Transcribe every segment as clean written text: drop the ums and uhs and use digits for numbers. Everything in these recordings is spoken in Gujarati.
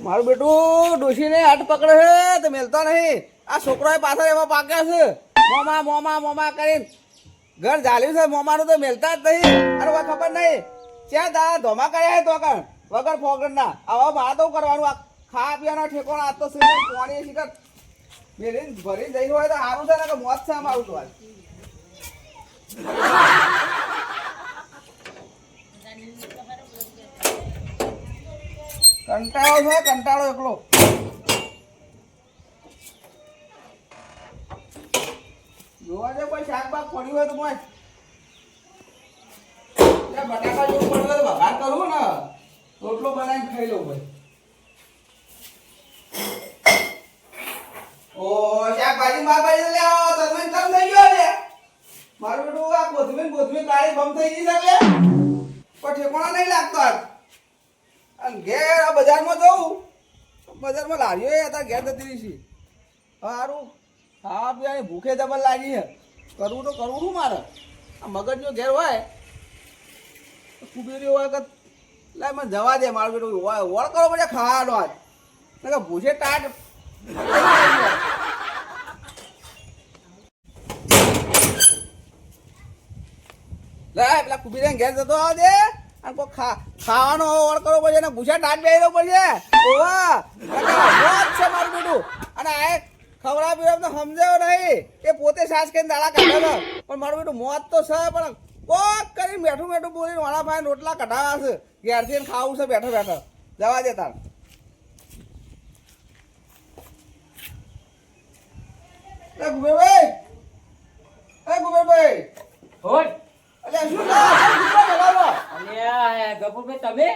મારું બેટું ડોશીને હાથ પકડે છે તો મેલતા નહીં. આ છોકરાએ પાછળ એવા પાક્યા છે મોમા મોમા મોમા કરીને ઘર ઝાલ્યું છે મોમાનું તો મેલતા જ નહીં. અરે કોઈ ખબર નહીં ક્યાં તારા ધોમા કર્યા છે તો કણ વગર ફોગડના આવા મારા તો કરવાનું. આ ખાવા પીવાનો ઠેકોણ આ તો સિમેન્ટ પાણી શીખર મેલીને ભરીને જઈ હોય તો સારું છે ને કે મોત છે અમારું તો આજ. કંટાળો છે કંટાળો એકલો. જોવા દે કોઈ શાક બાક પડ્યું હોય તો મોય બટાકા જેવું પડ્યું હોય તો વઘાર કરવું ને રોટલો બનાવીને ખાઈ લઉં ભાઈ. ઓ શાકભાજી બાભાજી લે આવો તમે કમ થઈ ગયો લે મારું બેટું આ કોથમીર કાળી બમ થઈ ગઈ છે લે પણ ઠેકોણા નહીં લાગતો આજ. અને ઘેર આ બજારમાં જવું બજારમાં લારીઓ અત્યારે ઘેર જતી રહી છે. સારું ખાવા પીવાની ભૂખે જબર લાગી છે. કરવું તો કરવું શું મારે આ મગજનો ઘેર હોય કુબેરી હોય કે લાય મને જવા દે મારું બેટું વળ કરો પછી ખાવાનો આજ કે ભૂસે ટાટ લાય પેલા કુબેરી ઘેર જતો આવ દે અને કોઈ ખાવાનો વળ કરવો પડશે ને ભૂસા ટાટ બેસવો પડશે. ઓવા છે મારું બેટું અને આ ખવડા પીવા તો સમજાયો નહીં એ પોતે સાસ કરીને દાડા કાઢે પણ મારું બેટું મોત તો છે પણ કોક કરી બેઠું બેઠું બોલીને વાળા ભાઈ રોટલા કઢાવા છે ઘેરથી ખાવું છે બેઠો બેઠો જવા દે તાર. ગુબેરભાઈ ગુબેરભાઈ હોય અલ્યા શું અલ્યા ગફુરભાઈ તમે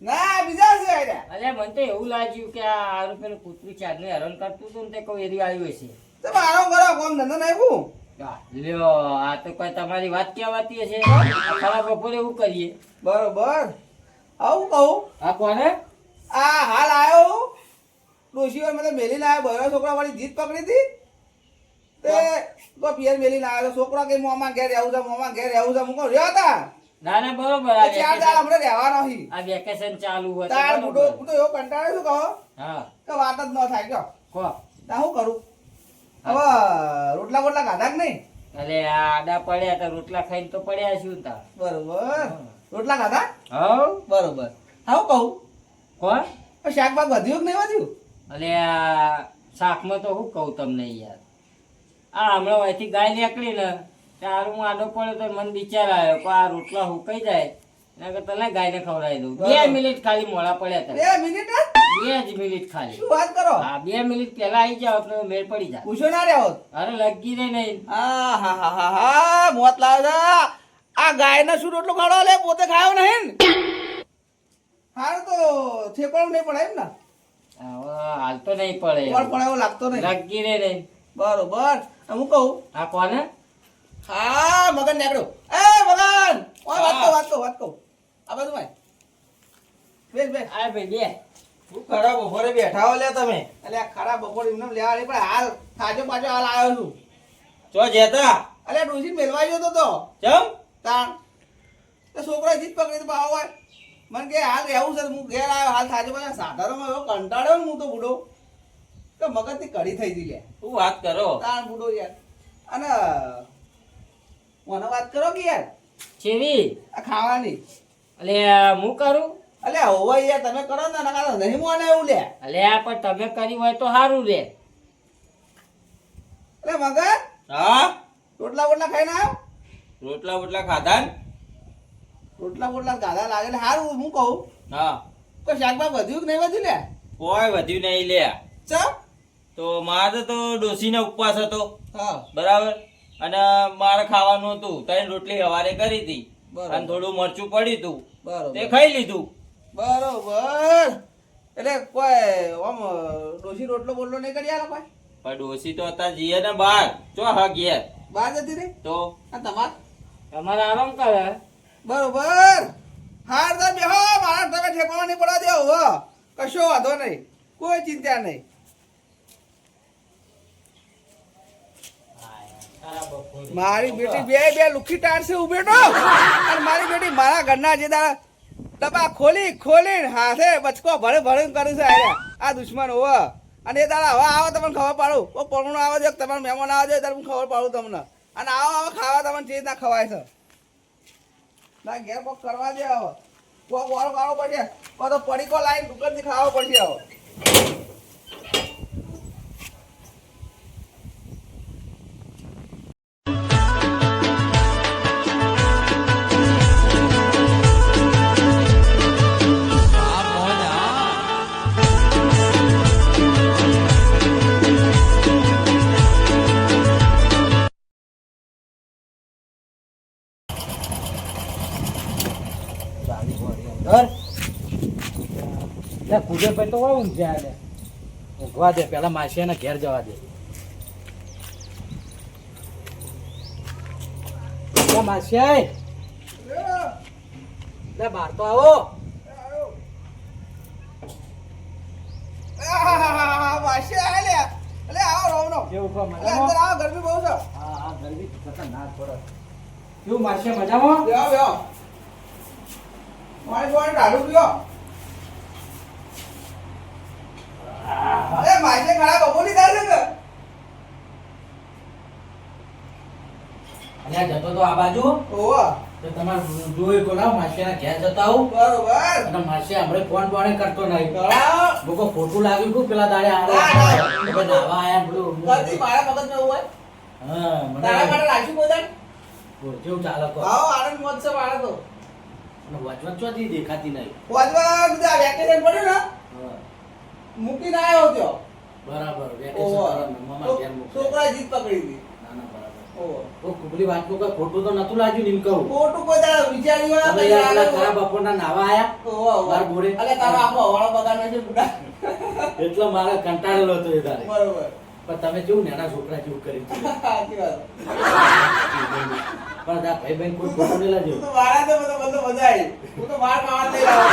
ના બીજા છે આયા. અલ્યા મને તો એવું લાગ્યું કે આ રૂપિયાનું કૂતરું ચારને હેરાન કરતું હતું ને તે કોઈ એરી આવ્યું હશે. તમે આરામ કરો કોમ ધંધો નાખ્યું. લ્યો આ તો કોઈ તમારી વાત કહેવાતી હશે. ખરા બપોરે એવું કરીએ બરોબર આવું કહું આ કોને આ હાલ આવ્યો ડોશીઓ મેં મેલીને આવ્યો બહેરો છોકરા વાળી જીત પકડી હતી તે તો પિયર મેલીને આવ્યો છોકરા કે મોમાં ઘેર રહેવું છે મોમાં ઘેર રહેવું છે હું કહું રહ્યો હતા ના ના બરોબર આ ચાર દાળ હમણાં રહેવાનો હી આ વેકેશન ચાલુ હોય તાર તો બુડો બરોબર. બુડો એવો કંટાળ્યો છું કહો હા કે વાત જ ન થાય કયો કો તા શું કરું હવે રોટલા બોટલા ખાધા કે નહીં અલે આ આડા પડ્યા તો રોટલા ખાઈને તો પડ્યા છું તા બરોબર રોટલા ખાધા હવ બરોબર હા હું કહું કોણ પણ શાક બાક વધ્યું કે નહીં વધ્યું અલે આ શાકમાં તો શું કહું તમને યાર આ હમણાં અહીંથી ગાય નીકળી ને ત્યારે હું આડો પડ્યો તો મને વિચાર આવ્યો કે આ રોટલા હુકાઈ જાય એના કરતા લે ગાયને ખવડાવી દઉં 2 મિનિટ ખાલી મોડા પડ્યા હતા 2 મિનિટ 2 જ મિનિટ ખાલી શું વાત કરો હા 2 મિનિટ પહેલા આવી જાવ તો મેળ પડી જાય પૂછો ના રહ્યો અરે લગી રે નહીં હા હા હા હા હા મોત લાવે છે આ ગાયને શું રોટલો ખાડો લે પોતે ખાયો નહીં ને હારું તો થેપડું નહીં પડે એમ ને હવે હાલ તો નહીં પડે પણ પણ એવો લાગતો નહીં લગી રે નહીં બરોબર હું કહું આ કોને હા મગન નીકળ્યો એ મગન ઓય વાત કહું આ બધું ભાઈ બેસ બેસ આ ભાઈ બે શું ખરા બપોરે બેઠા હો લે તમે એટલે આ ખરા બપોરે એમને લેવા નહીં પણ હાલ થાજો પાછો હાલ આવ્યો છું ચો જેતા અલે ડોસી મેલવા ગયો તો ચમ તાણ તો છોકરા જીત પકડી તો ભાવ હોય મને કે હાલ રહેવું છે હું ઘેર આવ્યો હાલ થાજો પાછા સાધારણમાં એવો કંટાળ્યો ને હું તો બુડો તો મગજથી કઢી થઈ ગઈ લે શું વાત કરો તાણ બુડો યાર અને મને વાત કરો કે યાર છેવી આ ખાવાની અલે હું કરું અલે હોવા યાર તમે કરો ને નકા નહીં મોને એવું લે અલે આ પણ તમે કરી હોય તો સારું રે અલે મગન હા રોટલા બોટલા ખાઈને આવ્યો રોટલા બોટલા ખાધા ને? રોટલા બોટલા ગાધા લાગે એટલે સારું હું કહું હા કોઈ શાકભાગ વધ્યું કે નહીં વધ્યું લે કોઈ વધ્યું નહીં લે ચમ તો મારે તો ડોસીનો ઉપવાસ હતો હા બરાબર અને મારે ખાવાનું હતું ત્રણ રોટલી સવારે કરી હતી બરાબર. અને થોડું મરચું પડ્યું હતું બરોબર તે ખાઈ લીધું બરોબર એટલે કોઈ આમ ડોસી રોટલો બોટલો નહીં કરી આલો કોઈ પણ ડોસી તો અત્યારે જઈએ ને બહાર ચો હા ઘેર બહાર જતી રહી તો આ તમાર તમારે આરામ કરે બરોબર હાર તો બેહો મારા તમે ઠેકવા નહીં પડવા દેવો હો કશો વાંધો નહીં કોઈ ચિંતા નહીં મારી બેટી બે લુખી ટાળશે ઉભેટો અને મારી બેટી મારા ઘરના જે દાડા ડબ્બા ખોલી ખોલી હાથે બચકો ભરે ભરે કરે છે આ દુશ્મન હોવ અને એ દાડા હવે આવો તમને ખબર પાડું કોઈ પગણું આવે છે તમારે મહેમાન આવે છે ત્યારે હું ખબર પાડું તમને અને આવો ખાવા તમને ચીજ ના ખવાય છે ના ઘેર કોક કરવા દે હવે કોક વાળો ખાવો પડશે કોઈ તો પડીકો લાવીને દુકાનથી ખાવો પડશે હવે કુબેરભાઈ તો વાવું જ્યાં લે ઊંઘવા દે પેલા માસીને ઘેર જવા દે માસી લે બહાર તો આવો કેવું કહો મજામાં ગરમી બહુ છે હા હા ગરમી ખતરનાક પડે કેવું માસી મજામાં ઢાળું પીઓ અરે માસે ખરાબ બપોરી થાય છે અલ્યા જતો તો આ બાજુ ઓવા તો તમારે જોઈ તો લાવ માસીના ઘેર જતા આવું બરોબર અને માસી આપણે ફોન બોને કરતો નહીં હા લોકો ખોટું લાગ્યું તું પેલા દાડે ના, ના. નાવા આયા બધું કરતી મારા મગજમાં એવું હોય હા તારા મને માટે રાખી બોધાન કેવું ચાલે કહો આવો આનંદ મોજ છે મારે તો અને વચવચ ચોથી દેખાતી નહીં વાજવા બધા વેકેશન પડ્યું ને હા, મૂકીને આવ્યો ત્યો બરાબર વેકેશન ઓવા. કરવા મામા ઘેર મૂકે. છોકરા જીત પકડી હતી ના ના બરાબર ઓવા. તો કુબલી વાતનું કઈ ખોટું તો નતું લાગ્યું નિમ કહું ખોટું કોઈ દાડો વિચાર્યું ના તમે પછી યાર પેલા આવ્યો. ખરા બપોરના નાવા આયા ઓવા, ઓવા. બાર બોરે. અલે તારો આખો હવાળો બગાડ નાખ્યો બુડા. એટલો મારે કંટાળેલો હતો એ દાડે બરોબર પણ તમે કેવું નાના છોકરા જેવું કરી દીધું. સાચી વાત પણ આ ભાઈ બહેન કોઈ ખોટું નહીં લાગ્યું. તું તો મારા તો બધો મજા આવી હું તો માર ખાવા નહીં લાવો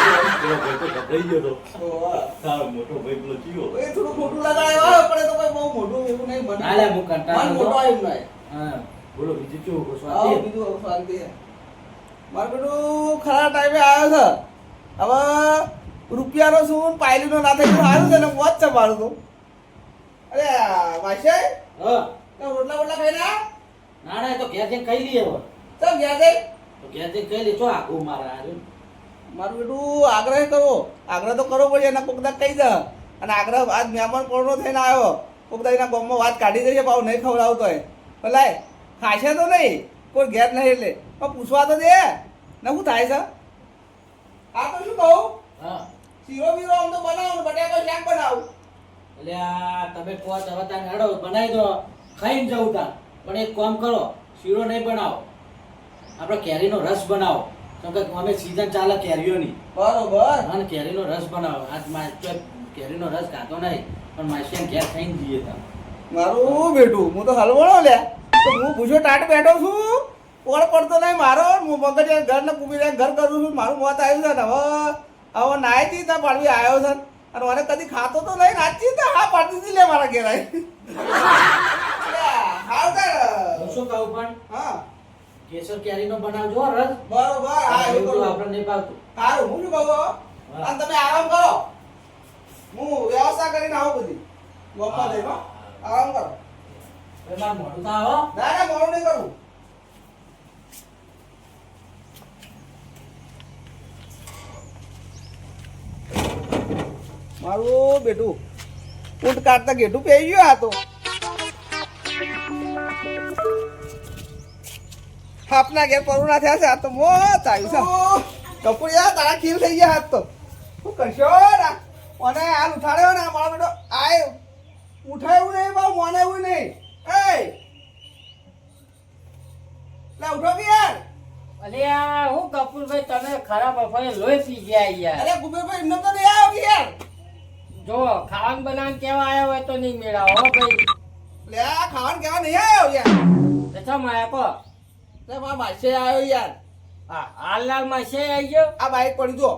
પેલો ભાઈ તો ગભરાઈ ગયો હતો. ઓવા. તારો મોટો ભાઈ પેલો ચિયો. એ થોડું ખોટું લગાડ્યો પણ એ તો કોઈ બહુ મોટું એવું નહીં બને ના લે, હું કંટાળો મન મોટો હતો. આવ્યું નહીં હા બોલો બીજું કેવું કહો છો? આવો બીજું હવે શાંતિ છે મારું બેટું ખરા ટાઈમે આવ્યો છે હવે રૂપિયાનો શું પાયલીનો ના થઈ સારું છે ને મોજ છે મારું તો અરે માસે હા રોટલા બોટલા ખાઈ ના ના ના એ તો ઘેર જઈને ખાઈ લઈએ હવે. ચાલ ગયા જઈ તો ઘેર જઈને ખાઈ લે છો આખું મારા હારું. મારું બેટું આગ્રહ કરો આગ્રહ તો કરવો પડે એના કોકદા કહી દે અને આગ્રહ આજ મહેમાન કોરોનો થઈને આવ્યો કોકદા એના ગામમાં વાત કાઢી દઈએ પાછું નહીં ખવડાવતો હોય ભલાય ખાશે તો નહીં કોઈ ઘેર નહીં એટલે પણ પૂછવા તો દે ને શું થાય છે આ તો શું કહું હા શીરો બીરો આમ તો બનાવું ને બટાકા શાક બનાવું એટલે આ તમે કહો તો હવે તાને હેડો બનાવી દો ખાઈને જવું તા પણ એક કામ કરો શીરો નહીં બનાવો આપણે કેરીનો રસ બનાવો કેમ કે અમે સીઝન ચાલે કેરીઓની બરોબર અને કેરીનો રસ બનાવો આજ કેરીનો રસ ખાતો નહીં પણ માસીને ઘેર ખાઈને જઈએ તમે. મારું બેટું હું તો હલવણો લે તો હું પૂછો ટાટ બેઠો છું કોણ પડતો નહીં મારો હું મગજ ઘર ને કુબી ઘર કરું છું મારું મોત આવ્યું છે ને હવે નાઈ હતી ત્યાં પાડવી આવ્યો છે અને મને કદી ખાતો તો નહીં નાચી તો હા પાડતી હતી લે મારા ઘેર આવી હાલ હું શું કહું પણ હા કેસર કેરીનો બનાવજો હો રસ. બરોબર હા એવું એવું તો કરું આપણે નહીં ભાવતું. સારું હું શું કહું હવે? અને તમે આરામ કરો હું વ્યવસ્થા કરીને આવું બધી ગમવા જઈને હો. આરામ કરો હવે મારે મોઢું તો આવો. ના ના મોડું નહીં કરવું મારું બેટું ઊંટ કાઢતા ગેટું પેઈ ગયો આ તો આપના ઘેર પરુણા થયા છે આ તો મોત આવ્યું છે કપૂરિયા તારા ખીલ થઈ ગયા હાથ તો શું કરશો ના મને હાલ ઉઠાડ્યો ને મારો બેટો આય ઉઠાયું નહીં બાબુ મને એવું નહીં એ લે ઉઠો કે યાર અલ્યા હું કપૂરભાઈ તમે ખરાબ બપોરે લોહી પી ગયા યાર. અરે ગુબેરભાઈ એમને તો નહીં આવ્યો કે યાર જો ખાવાનું બનાવીને કેવા આવ્યા હોય તો નહીં મેળાવો હો ભાઈ. લે આ ખાવાનું કેવા નહીં આવ્યો યાર તો ચમ આયા કો તે મારા માસે આવ્યો યાર હાલ માં છે આવી ગયો. આ બાઈક પડી જો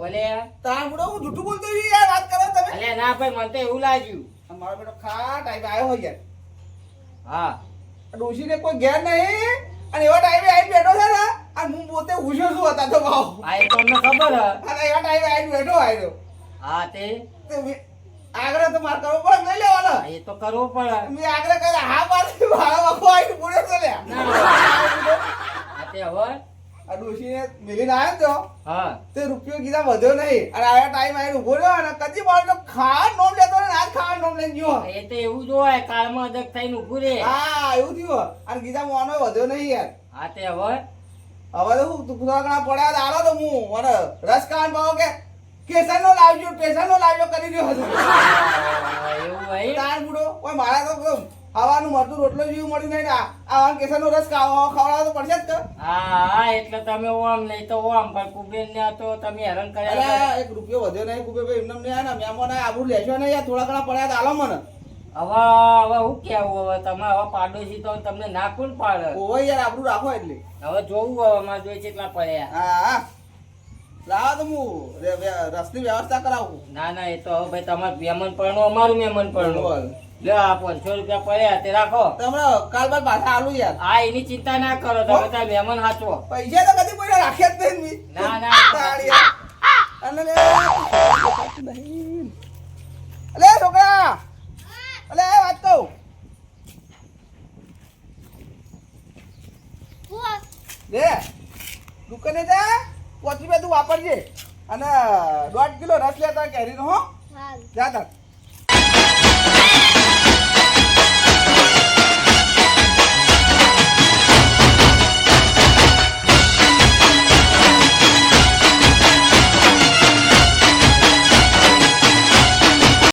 ઓલે તાર બુડો હું જૂઠું બોલતો છું યાર વાત કરો તમે અલ્યા ના ભાઈ મને તો એવું લાગ્યું. મારો બેટો ખા ટાઈમે આવ્યો હોય યાર હા ડોશીને કોઈ ઘેર નહીં અને એવા ટાઈમે આવી બેઠો છે ને અને હું પોતે ઉછ્યો છું હતા તો ભાવ આ એ તો અમને ખબર હે. અને એવા ટાઈમે આવીને બેઠો આવ્યો હા તે આગળ તો મારે કરવો પડે નહીં લેવાનો એ તો કરવું પડે. મેં આગળ કર્યા હા મારે મારા વખો આવીને પૂરે તો લ્યા આ તે હવે આ ડોશીને મેલીને આવ્યો તો હા તે રૂપિયો કીધા વધ્યો નહીં અને આયા ટાઈમ આવીને ઉભો રહ્યો અને કદી મારો તો ખાવા નોમ લેતો ને આજ ખાવા નોમ લઈને ગયો એ તો એવું જ હોય કાળમાં અદક થઈને ઊભું રે. હા એવું થયું અને કીધા મોનો વધ્યો નહીં યાર હા તે હવે હવે તો હું થોડા ઘણા પડ્યા તો આલો તો હું મને રસ ખાવાનું ભાવ કે કેસરનો લાવજો ટેસરનો લાવજો કરી રહ્યો હતો એવું હોય. તાર બુડો કોઈ મારા તો ખાવાનું મળતું રોટલો જેવું મળ્યું નહીં ને આ કેસરનો રસ ખવડાવવો તો પડશે જ તો હા એટલે તમે ઓમ નહીં તો ઓમ પણ કુબેર ને આ તો તમે હેરાન કર્યા અરે કરે. એક રૂપિયો વધ્યો નહીં કુબે ભાઈ એમને નહીં ને મહેમાન આબુ લેશો નહીં યાર થોડા ઘણા પડ્યા તો આલો મને હવે હવે હું કેવું હવે તમે હવે પાડોશી તો તમને ના કોણ પાડે. ઓવો યાર આબરૂ રાખો એટલે હવે જોવું હવે મારે જોઈ કેટલા પડ્યા. હા લાવો તો હું રસની વ્યવસ્થા કરાવું ના ના એ તો હવે ભાઈ તમારું મહેમાન પરણું અમારું મહેમાન પરણું. બોલ. લે આ 500 રૂપિયા પડ્યા તે રાખો. તમને કાલ બાદ પાછા આલું યાર આ એની ચિંતા ના કરો તમે તાર મહેમાન હાચવો. પૈસા તો કદી કોઈ રાખ્યા જ નહીં મેં. ના ના તાળીયા. અને લે અલે છોકરા અલે વાત કહું લે દુકાને જા 5 રૂપિયા તું વાપરજે અને 1.5 કિલો રસ લેતા કેરીનો હો જા તાર